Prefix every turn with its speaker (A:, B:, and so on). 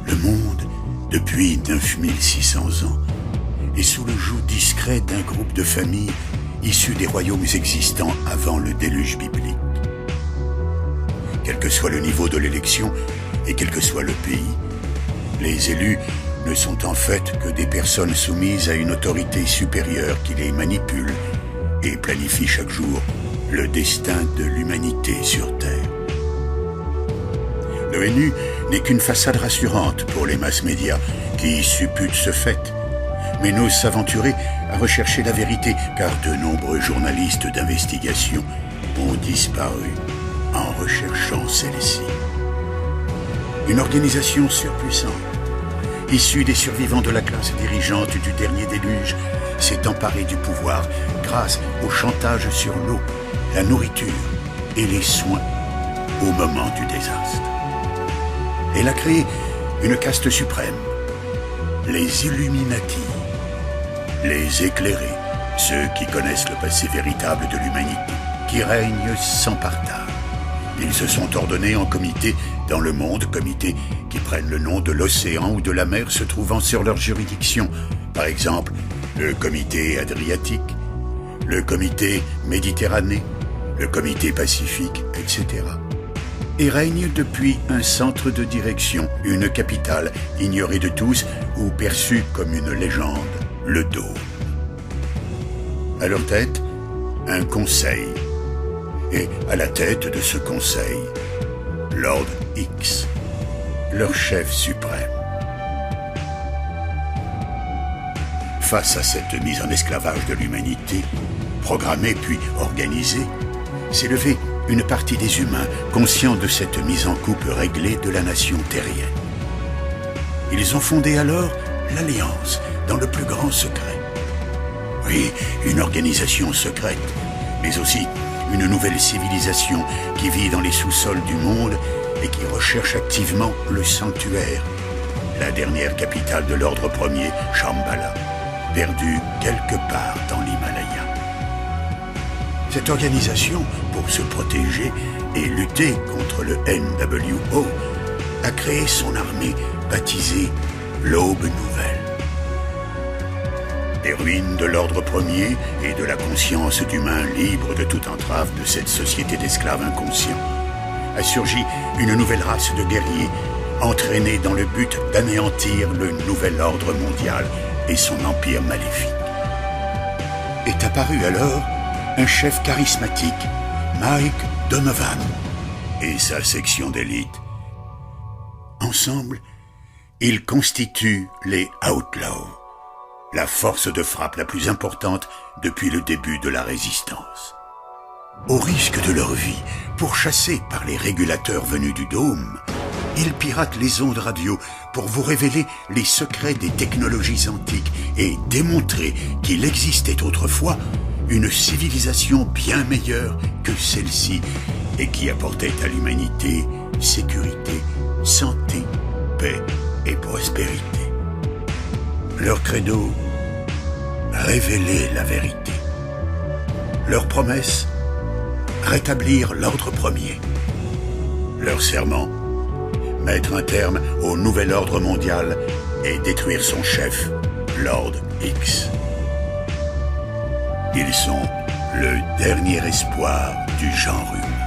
A: Le monde, depuis 9600 ans, est sous le joug discret d'un groupe de familles issus des royaumes existants avant le déluge biblique. Quel que soit le niveau de l'élection et quel que soit le pays, les élus ne sont en fait que des personnes soumises à une autorité supérieure qui les manipule et planifie chaque jour le destin de l'humanité sur Terre. L'ONU n'est qu'une façade rassurante pour les masses médias qui supputent ce fait, mais n'osent s'aventurer à rechercher la vérité car de nombreux journalistes d'investigation ont disparu en recherchant celle-ci. Une organisation surpuissante, issue des survivants de la classe dirigeante du dernier déluge, s'est emparée du pouvoir grâce au chantage sur l'eau, la nourriture et les soins au moment du désastre. Elle a créé une caste suprême, les Illuminati, les éclairés, ceux qui connaissent le passé véritable de l'humanité, qui règnent sans partage. Ils se sont ordonnés en comités dans le monde, comités qui prennent le nom de l'océan ou de la mer se trouvant sur leur juridiction. Par exemple, le comité Adriatique, le comité Méditerranée, le comité Pacifique, etc. Et règne depuis un centre de direction, une capitale, ignorée de tous ou perçue comme une légende, le Dôme. À leur tête, un conseil. Et à la tête de ce conseil, Lord X, leur chef suprême. Face à cette mise en esclavage de l'humanité, programmée puis organisée, s'est levée une partie des humains conscients de cette mise en coupe réglée de la nation terrienne. Ils ont fondé alors l'Alliance dans le plus grand secret. Oui, une organisation secrète, mais aussi une nouvelle civilisation qui vit dans les sous-sols du monde et qui recherche activement le sanctuaire, la dernière capitale de l'ordre premier, Shambhala, perdue quelque part dans l'Himalaya. Cette organisation, pour se protéger et lutter contre le NWO, a créé son armée baptisée l'Aube Nouvelle. Les ruines de l'ordre premier et de la conscience d'humains libres de toute entrave de cette société d'esclaves inconscients a surgi une nouvelle race de guerriers entraînés dans le but d'anéantir le nouvel ordre mondial et son empire maléfique. Est apparu alors un chef charismatique, Mike Donovan, et sa section d'élite. Ensemble, ils constituent les Outlaws, la force de frappe la plus importante depuis le début de la résistance. Au risque de leur vie, pourchassés par les régulateurs venus du Dôme, ils piratent les ondes radio pour vous révéler les secrets des technologies antiques et démontrer qu'il existait autrefois une civilisation bien meilleure que celle-ci et qui apportait à l'humanité sécurité, santé, paix et prospérité. Leur credo, révéler la vérité. Leur promesse, rétablir l'ordre premier. Leur serment, mettre un terme au nouvel ordre mondial et détruire son chef, Lord X. Ils sont le dernier espoir du genre humain.